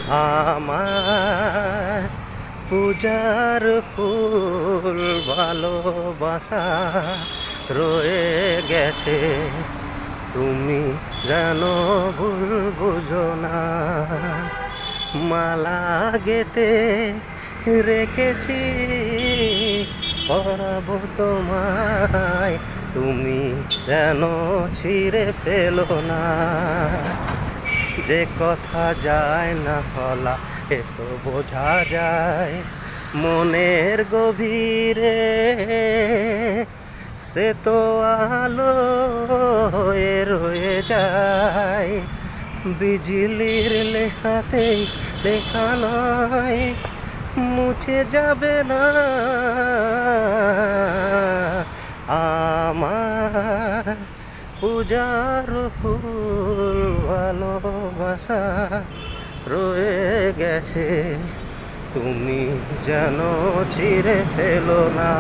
আমার পূজার ফুল ভালোবাসা রয়ে গেছে, তুমি জানো ভুল বুঝো না। মালা গেতে রেখেছি, পরাবো তোমায়, তুমি যেন ছিঁড়ে ফেলো না। যে কথা যায় না বলা এ তো বোঝা যায় মনের গভীরে, সে তো আলো হয়ে রয়ে যায়। বিজলির লেখাতেই লেখা নয়, মুছে যাবে না। আমার পূজার ফুল ভালোবাসা রয়ে গেছে, তুমি যেন ছিঁড়ে ফেলো না।